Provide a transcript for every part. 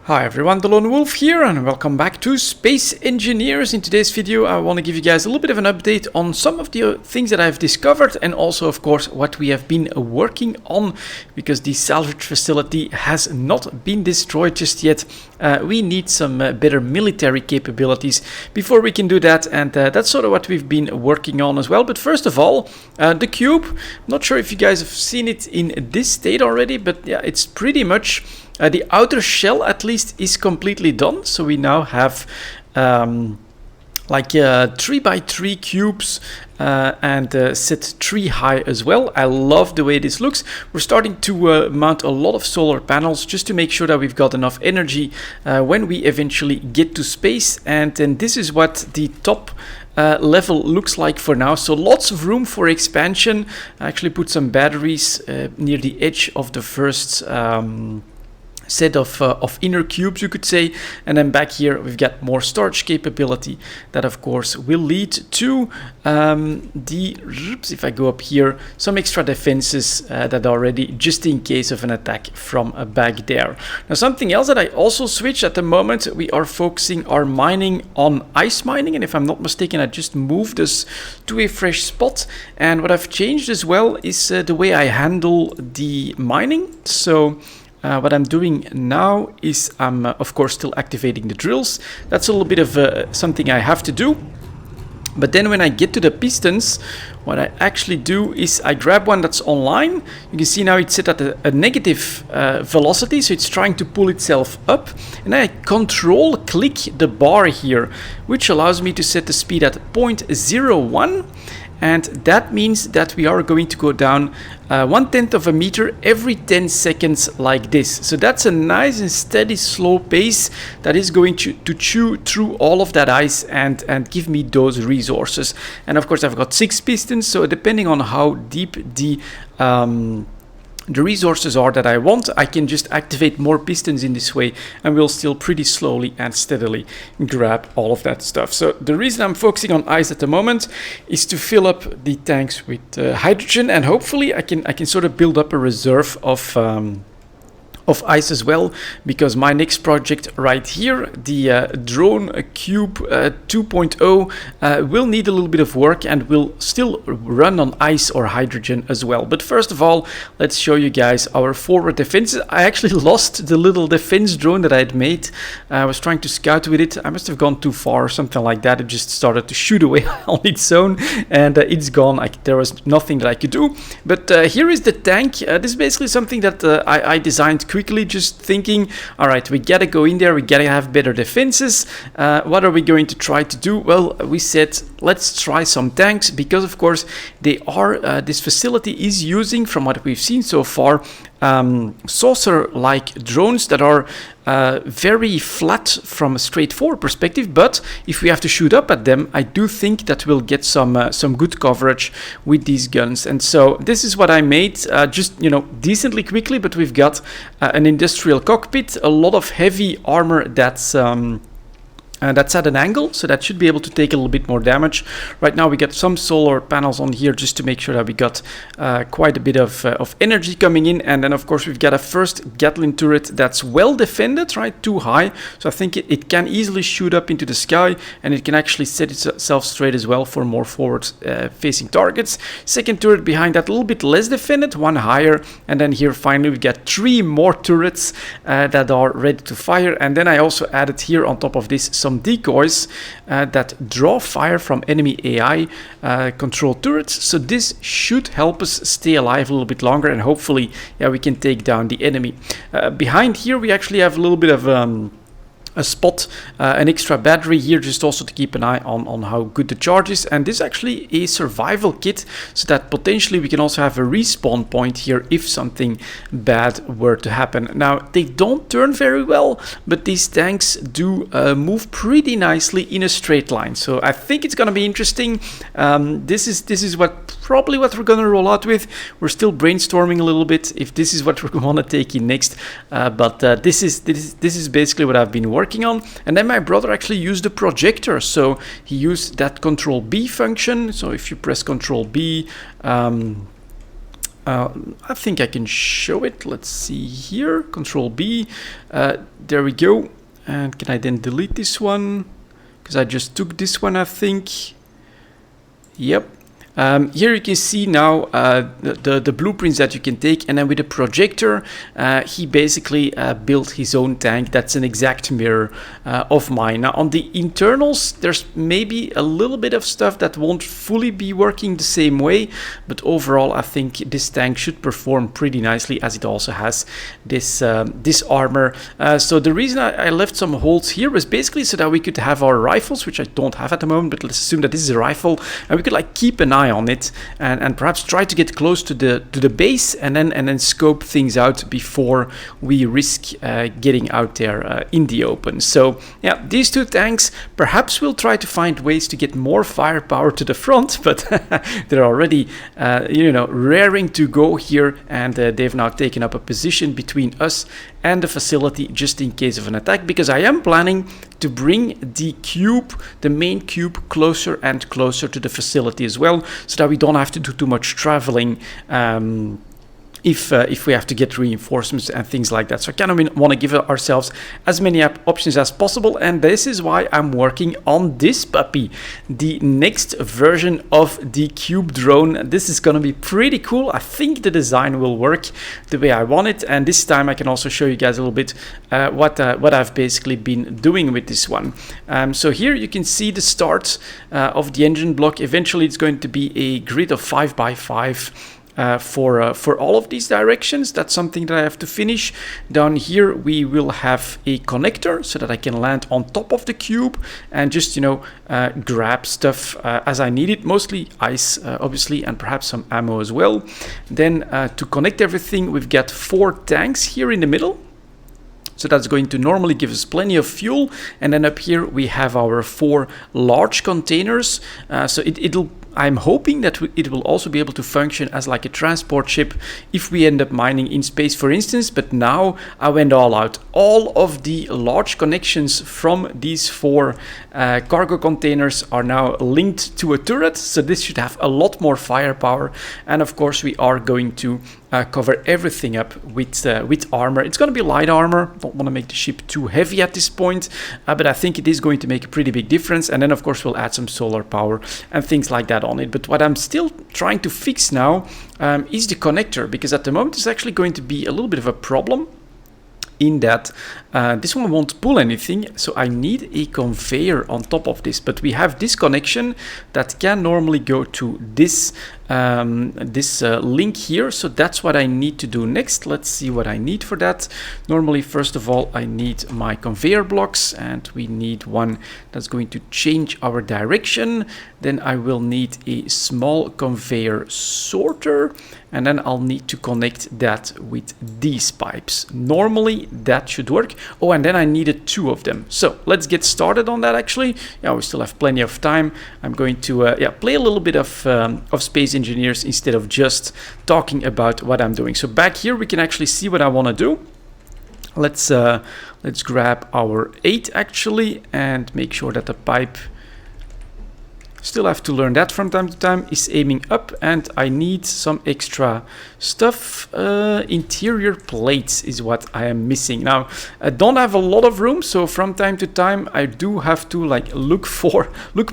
Hi everyone, delonewolf here and welcome back to Space Engineers. In today's video I want to give you guys a little bit of an update on some of the things that I've discovered and also of course what we have been working on, because the salvage facility has not been destroyed just yet. We need some better military capabilities before we can do that, and that's sort of what we've been working on as well. But first of all, the cube, not sure if you guys have seen it in this state already, but yeah, it's pretty much the outer shell at least is completely done. So we now have like 3x3 cubes and set 3 high as well. I love the way this looks. We're starting to mount a lot of solar panels just to make sure that we've got enough energy when we eventually get to space. And then this is what the top level looks like for now. So lots of room for expansion. I actually put some batteries near the edge of the first set of inner cubes, you could say, and then back here we've got more storage capability that of course will lead to if I go up here, some extra defenses that are ready just in case of an attack from back there. Now something else that I also switched at the moment, we are focusing our mining on ice mining, and if I'm not mistaken I just moved us to a fresh spot. And what I've changed as well is the way I handle the mining. So what I'm doing now is I'm of course still activating the drills. That's a little bit of something I have to do. But then when I get to the pistons, what I actually do is I grab one that's online. You can see now it's set at a negative velocity, so it's trying to pull itself up. And then I control click the bar here, which allows me to set the speed at 0.01. And that means that we are going to go down 1/10 of a meter every 10 seconds like this. So that's a nice and steady slow pace that is going to chew through all of that ice and give me those resources. And of course I've got 6 pistons, so depending on how deep the resources are that I want, I can just activate more pistons in this way and we'll still pretty slowly and steadily grab all of that stuff. So the reason I'm focusing on ice at the moment is to fill up the tanks with hydrogen, and hopefully I can sort of build up a reserve of ice as well, because my next project right here, the drone cube 2.0, will need a little bit of work and will still run on ice or hydrogen as well. But first of all, let's show you guys our forward defenses. I actually lost the little defense drone that I had made. I was trying to scout with it. I must have gone too far or something like that. It just started to shoot away on its own, and it's gone. There was nothing that I could do. But here is the tank. This is basically something that I designed quickly, just thinking, all right, we gotta go in there, we gotta have better defenses. What are we going to try to do? Well, we said let's try some tanks, because of course they are this facility is using, from what we've seen so far, saucer-like drones that are very flat from a straightforward perspective, but if we have to shoot up at them, I do think that we'll get some good coverage with these guns. And so this is what I made, just decently quickly, but we've got an industrial cockpit, a lot of heavy armor that's at an angle, so that should be able to take a little bit more damage. Right now we got some solar panels on here just to make sure that we got quite a bit of energy coming in. And then of course we've got a first Gatling turret that's well defended, right, too high, so I think it can easily shoot up into the sky, and it can actually set itself straight as well for more forward facing targets. Second turret behind that, a little bit less defended, one higher, and then here finally we've got 3 more turrets that are ready to fire. And then I also added here on top of this some decoys that draw fire from enemy AI controlled turrets. So this should help us stay alive a little bit longer, and hopefully, yeah, we can take down the enemy. Behind here we actually have a little bit of a spot, an extra battery here, just also to keep an eye on how good the charge is. And this is actually a survival kit, so that potentially we can also have a respawn point here if something bad were to happen. Now they don't turn very well, but these tanks do move pretty nicely in a straight line, so I think it's gonna be interesting. This is probably what we're gonna roll out with. We're still brainstorming a little bit if this is what we're gonna take in next, but this is basically what I've been working on. And then my brother actually used the projector, so he used that Control B function. So if you press Control B, I think I can show it. Let's see here, Control B. There we go. And can I then delete this one? Because I just took this one, I think. Yep. Here you can see now the blueprints that you can take, and then with a projector he basically built his own tank. That's an exact mirror of mine. Now on the internals there's maybe a little bit of stuff that won't fully be working the same way, but overall I think this tank should perform pretty nicely, as it also has this this armor. So the reason I left some holes here was basically so that we could have our rifles, which I don't have at the moment, but let's assume that this is a rifle, and we could like keep an eye on it and perhaps try to get close to the base and then scope things out before we risk getting out there in the open. So yeah, these two tanks, perhaps we'll try to find ways to get more firepower to the front, but they're already you know, raring to go here, and they've now taken up a position between us and the facility just in case of an attack, because I am planning to bring the cube, the main cube, closer and closer to the facility as well, so that we don't have to do too much traveling if we have to get reinforcements and things like that. So I kind of want to give ourselves as many options as possible, and this is why I'm working on this puppy, the next version of the cube drone. This is going to be pretty cool. I think the design will work the way I want it, and this time I can also show you guys a little bit what I've basically been doing with this one. So here you can see the start of the engine block. Eventually it's going to be a grid of 5x5 for all of these directions. That's something that I have to finish. Down here we will have a connector so that I can land on top of the cube and just, you know, grab stuff as I need it, mostly ice obviously, and perhaps some ammo as well. Then to connect everything, we've got 4 tanks here in the middle. So that's going to normally give us plenty of fuel. And then up here we have our 4 large containers. So I'm hoping that it will also be able to function as like a transport ship if we end up mining in space, for instance. But now I went all out. All of the large connections from these 4 cargo containers are now linked to a turret. So this should have a lot more firepower. And of course we are going to cover everything up with armor. It's going to be light armor. Don't want to make the ship too heavy at this point, but I think it is going to make a pretty big difference. And then of course we'll add some solar power and things like that on it. But what I'm still trying to fix now is the connector, because at the moment it's actually going to be a little bit of a problem in that this one won't pull anything, so I need a conveyor on top of this. But we have this connection that can normally go to this link here, so that's what I need to do next. Let's see what I need for that. Normally, first of all, I need my conveyor blocks, and we need one that's going to change our direction. Then I will need a small conveyor sorter, and then I'll need to connect that with these pipes. Normally that should work. Oh, and then I needed 2 of them. So let's get started on that. Actually, yeah, we still have plenty of time. I'm going to play a little bit of Space Engineers instead of just talking about what I'm doing. So back here we can actually see what I want to do. Let's grab our 8 actually, and make sure that the pipe, still have to learn that from time to time, is aiming up, and I need some extra stuff. Interior plates is what I am missing. Now, I don't have a lot of room, so from time to time I do have to like look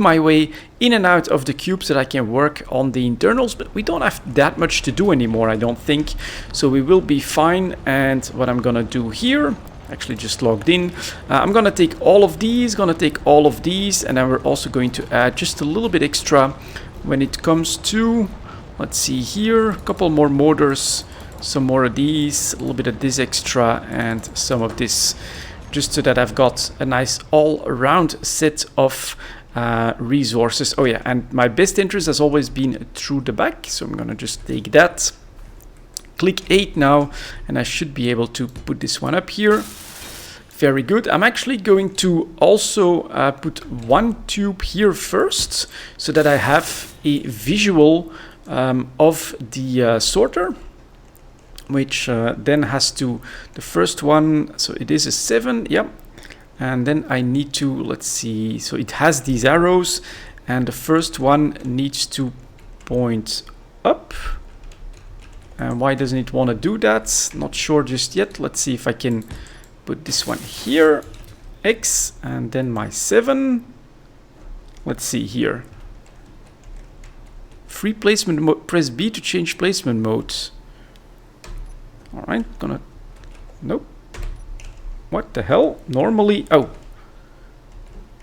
my way in and out of the cube so that I can work on the internals, but we don't have that much to do anymore, I don't think. So we will be fine. And what I'm gonna do here, actually just logged in, I'm gonna take all of these, and then we're also going to add just a little bit extra when it comes to, let's see here, a couple more motors, some more of these, a little bit of this extra, and some of this, just so that I've got a nice all-around set of resources. Oh yeah, and my best interest has always been through the back, so I'm gonna just take that. Click 8 now, and I should be able to put this one up here. Very good. I'm actually going to also put 1 tube here first, so that I have a visual of the sorter, which then has to, the first one, so it is a 7, yep. And then I need to, let's see, so it has these arrows, and the first one needs to point up. And why doesn't it want to do that? Not sure just yet. Let's see if I can put this one here. X, and then my 7. Let's see here. Free placement mode. Press B to change placement modes. All right, gonna. Nope. What the hell? Normally, oh.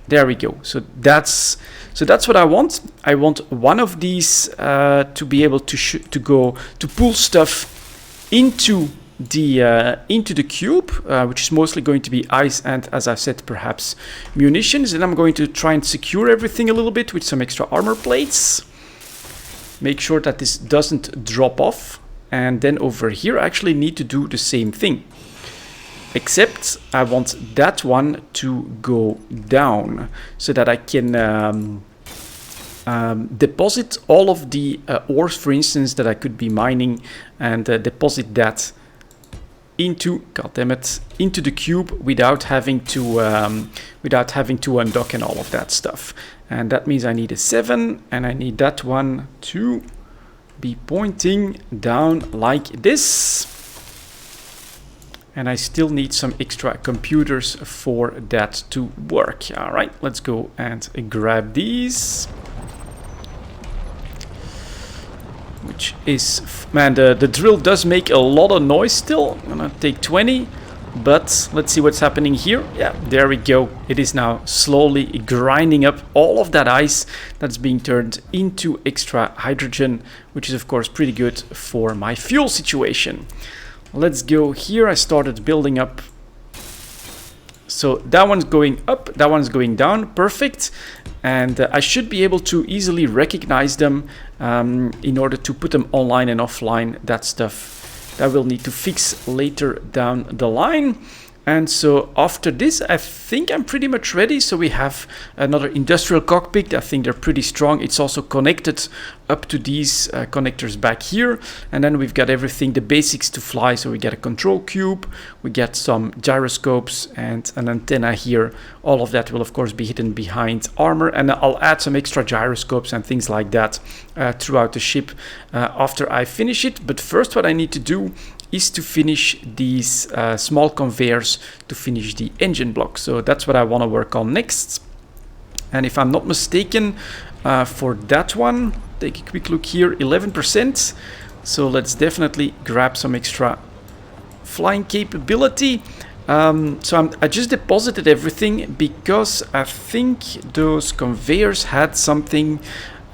There we go. So that's what I want. I want one of these to be able to pull stuff into the cube, which is mostly going to be ice and, as I said, perhaps munitions. And I'm going to try and secure everything a little bit with some extra armor plates. Make sure that this doesn't drop off. And then over here, I actually need to do the same thing. Except I want that one to go down so that I can deposit all of the ores, for instance, that I could be mining, and deposit that into, goddammit, into the cube without having to undock and all of that stuff. And that means I need a 7, and I need that one to be pointing down like this. And I still need some extra computers for that to work. All right, let's go and grab these. Which is, man, the drill does make a lot of noise still. I'm gonna take 20, but let's see what's happening here. Yeah, there we go. It is now slowly grinding up all of that ice that's being turned into extra hydrogen, which is of course pretty good for my fuel situation. Let's go here. I started building up. So that one's going up, that one's going down. Perfect. And I should be able to easily recognize them in order to put them online and offline. That stuff that we'll need to fix later down the line. And so after this, I think I'm pretty much ready. So we have another industrial cockpit. I think they're pretty strong. It's also connected up to these connectors back here. And then we've got everything, the basics to fly. So we get a control cube, we get some gyroscopes and an antenna here. All of that will of course be hidden behind armor. And I'll add some extra gyroscopes and things like that throughout the ship after I finish it. But first what I need to do is to finish these small conveyors to finish the engine block. So that's what I want to work on next. And if I'm not mistaken, for that one, take a quick look here, 11%. So let's definitely grab some extra flying capability. I just deposited everything because I think those conveyors had something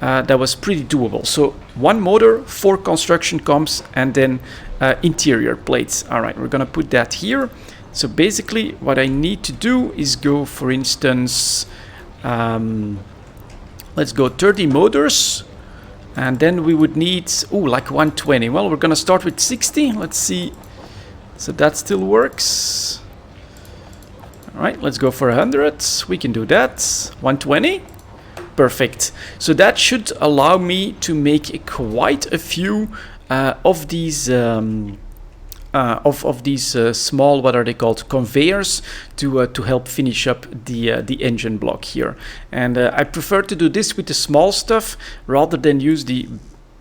that was pretty doable. So 1 motor, 4 construction comps, and then interior plates. All right, we're gonna put that here. So basically what I need to do is go, for instance, let's go 30 motors, and then we would need, like 120. Well, we're gonna start with 60. Let's see. So that still works. All right, let's go for 100. We can do that. 120. Perfect. So that should allow me to make quite a few of these small, what are they called, conveyors to help finish up the engine block here. And I prefer to do this with the small stuff rather than use the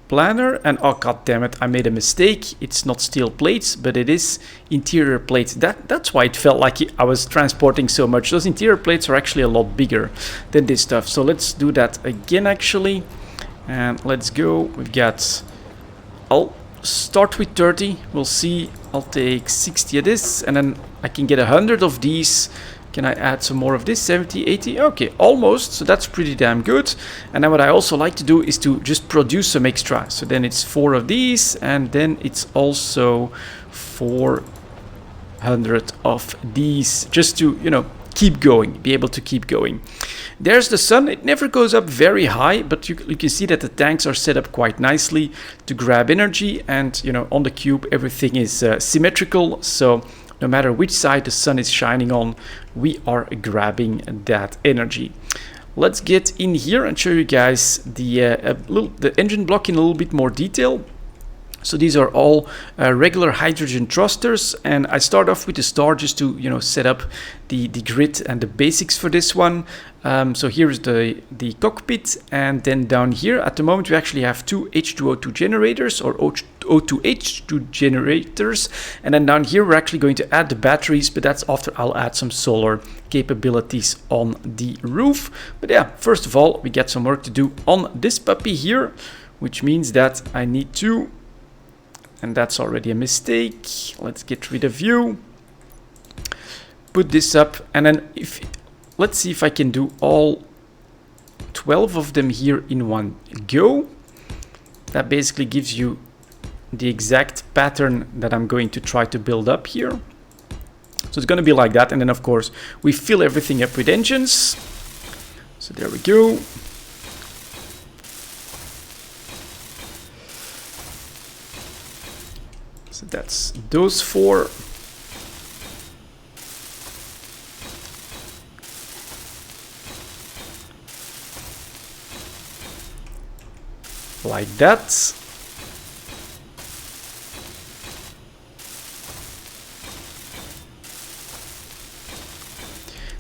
planner. And oh god damn it, I made a mistake. It's not steel plates, but it is interior plates. That's why it felt like I was transporting so much. Those interior plates are actually a lot bigger than this stuff. So let's do that again actually, and let's go. We've got, I'll start with 30. We'll see. I'll take 60 of this, and then I can get 100 of these. Can I add some more of this? 70, 80? Okay, almost. So that's pretty damn good. And then what I also like to do is to just produce some extra. So then it's 4 of these, and then it's also 400 of these, just to, you know, keep going, be able to keep going. There's the sun. It never goes up very high, but you can see that the tanks are set up quite nicely to grab energy. And, you know, on the cube, everything is symmetrical. So no matter which side the sun is shining on, we are grabbing that energy. Let's get in here and show you guys the engine block in a little bit more detail. So these are all regular hydrogen thrusters, and I start off with the star just to, you know, set up the grid and the basics for this one. So here's the cockpit, and then down here at the moment we actually have 2 H2O2 generators or O2 H2 generators. And then down here, we're actually going to add the batteries, but that's after I'll add some solar capabilities on the roof. But yeah, first of all, we get some work to do on this puppy here, which means that I need to, and that's already a mistake. Let's get rid of you. Put this up, and then let's see if I can do all 12 of them here in one go. That basically gives you the exact pattern that I'm going to try to build up here. So it's going to be like that, and then of course we fill everything up with engines. So there we go. So that's those 4. Like that.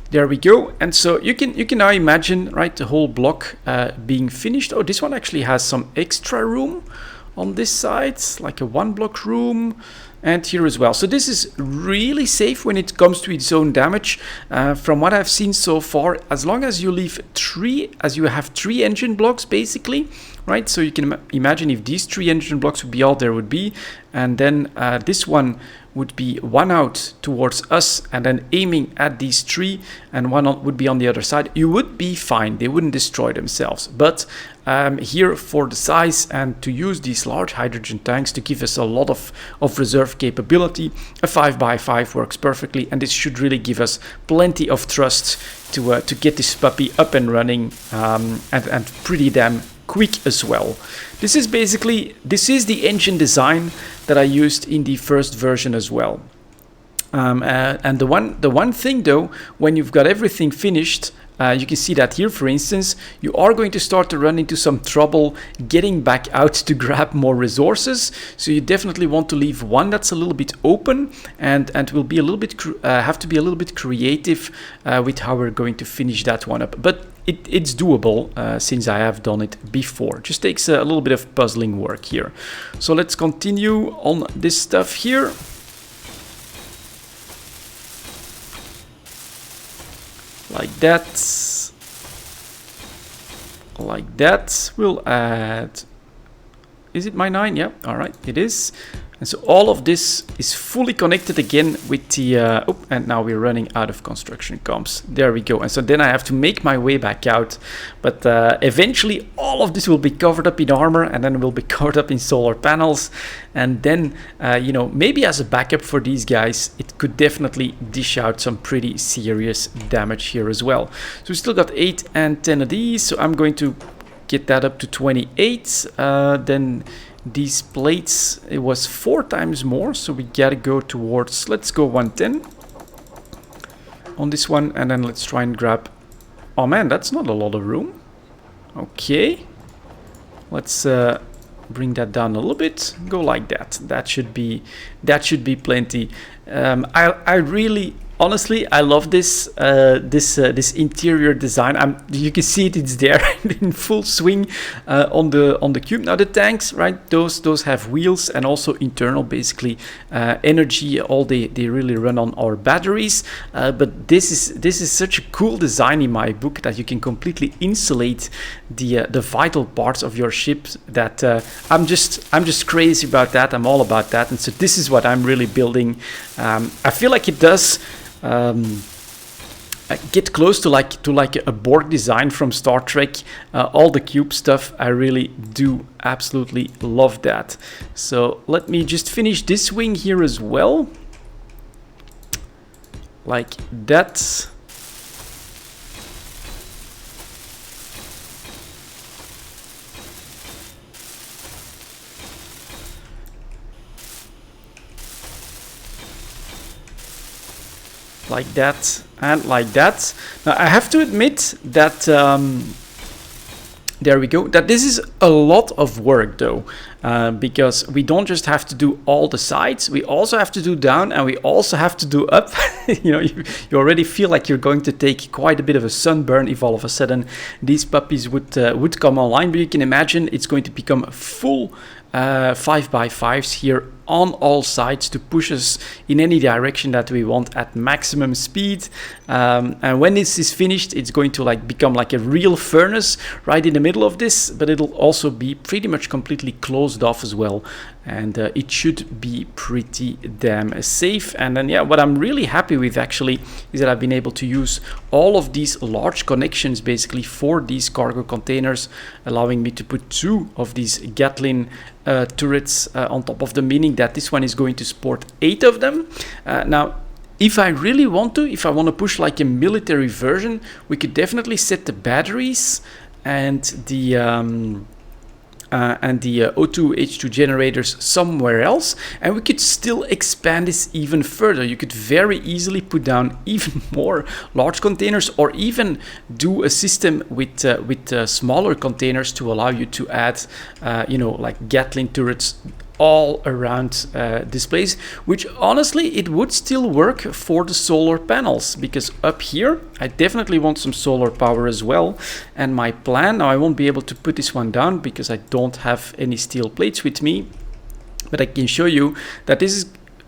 There we go. And so you can now imagine, right, the whole block being finished. Oh, this one actually has some extra room on this side, like a 1-block room, and here as well. So this is really safe when it comes to its own damage. From what I've seen so far, as long as you leave 3, as you have 3 engine blocks basically, right? So you can imagine if these 3 engine blocks would be all there would be, and then this one would be 1 out towards us and then aiming at these 3, and 1 would be on the other side, you would be fine. They wouldn't destroy themselves. But here, for the size and to use these large hydrogen tanks to give us a lot of reserve capability, a 5x5 works perfectly, and this should really give us plenty of thrust to get this puppy up and running, and pretty damn quick as well. This is the engine design that I used in the first version as well. And the one thing though, when you've got everything finished, you can see that here, for instance, you are going to start to run into some trouble getting back out to grab more resources. So you definitely want to leave one that's a little bit open, and will be a little bit have to be a little bit creative with how we're going to finish that one up. But it's doable since I have done it before. Just takes a little bit of puzzling work here. So let's continue on this stuff here. Like that. Like that. We'll add... Is it my 9? Yeah, all right, it is. And so all of this is fully connected again with the... and now we're running out of construction comps. There we go. And so then I have to make my way back out. But eventually all of this will be covered up in armor, and then will be covered up in solar panels. And then, you know, maybe as a backup for these guys, it could definitely dish out some pretty serious damage here as well. So we still got 8 and 10 of these. So I'm going to get that up to 28. Then... These plates, it was 4 times more, so we gotta go towards, let's go 110 on this one, and then let's try and grab, oh man, that's not a lot of room. Okay, let's bring that down a little bit, go like that. That should be plenty. I really, honestly, I love this this interior design. You can see it's there in full swing on the cube. Now the tanks, right? Those have wheels and also internal, basically energy. All they really run on our batteries. But this is such a cool design in my book that you can completely insulate the vital parts of your ship. That I'm just crazy about that. I'm all about that. And so this is what I'm really building. I feel like it does. Get close to like a Borg design from Star Trek. All the cube stuff, I really do absolutely love that. So let me just finish this wing here as well, like that. Like that and like that. Now I have to admit that there we go, that this is a lot of work though, because we don't just have to do all the sides, we also have to do down, and we also have to do up. You know, you already feel like you're going to take quite a bit of a sunburn if all of a sudden these puppies would come online. But you can imagine it's going to become full 5x5s here on all sides to push us in any direction that we want at maximum speed. And when this is finished, it's going to like become like a real furnace right in the middle of this, but it'll also be pretty much completely closed off as well. And it should be pretty damn safe. And then, yeah, what I'm really happy with actually is that I've been able to use all of these large connections basically for these cargo containers, allowing me to put 2 of these Gatling turrets on top of them, meaning that this one is going to support 8 of them. Now, if I really want to, if I want to push like a military version, we could definitely set the batteries and the O2 H2 generators somewhere else, and we could still expand this even further. You could very easily put down even more large containers, or even do a system with smaller containers to allow you to add you know, like Gatling turrets all around this place, which honestly it would still work for the solar panels, because up here I definitely want some solar power as well. And my plan, now I won't be able to put this one down because I don't have any steel plates with me, but I can show you that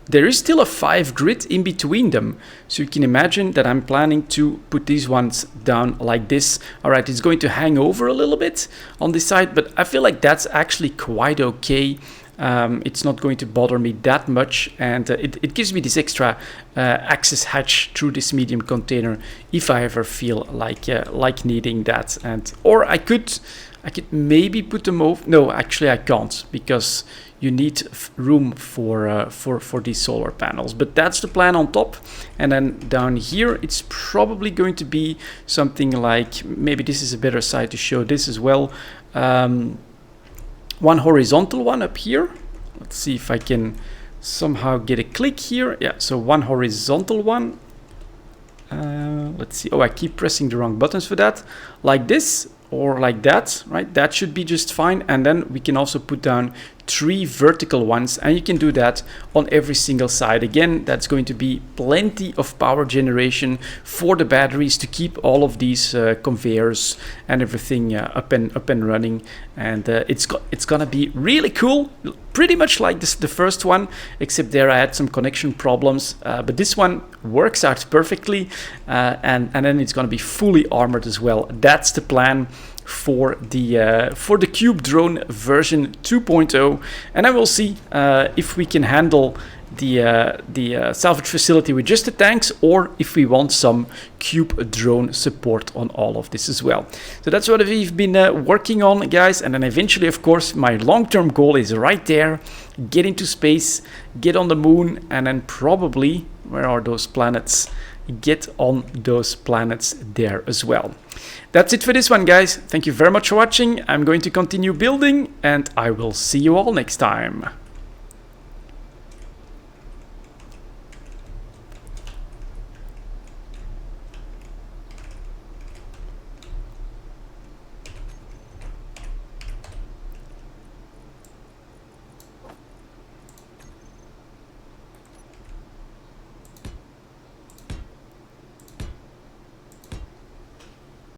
there is still a 5 grid in between them. So you can imagine that I'm planning to put these ones down like this. All right, it's going to hang over a little bit on this side, but I feel like that's actually quite okay. It's not going to bother me that much, and it gives me this extra access hatch through this medium container if I ever feel like needing that. And or I could maybe put them over. No, actually I can't, because you need room for these solar panels. But that's the plan on top. And then down here it's probably going to be something like, maybe this is a better side to show this as well. One horizontal one up here. Let's see if I can somehow get a click here. Yeah, so one horizontal one. Let's see. Oh, I keep pressing the wrong buttons for that. Like this or like that, right? That should be just fine. And then we can also put down 3 vertical ones, and you can do that on every single side. Again, that's going to be plenty of power generation for the batteries to keep all of these conveyors and everything up and running. And it's gonna be really cool, pretty much like the first one, except there I had some connection problems, but this one works out perfectly, and then it's gonna be fully armored as well. That's the plan for the Cube drone version 2.0, and then we'll see if we can handle the salvage facility with just the tanks, or if we want some Cube drone support on all of this as well. So that's what we've been working on, guys. And then eventually, of course, my long-term goal is right there: get into space, get on the moon, and then probably, where are those planets? Get on those planets there as well. That's it for this one, guys. Thank you very much for watching. I'm going to continue building, and I will see you all next time.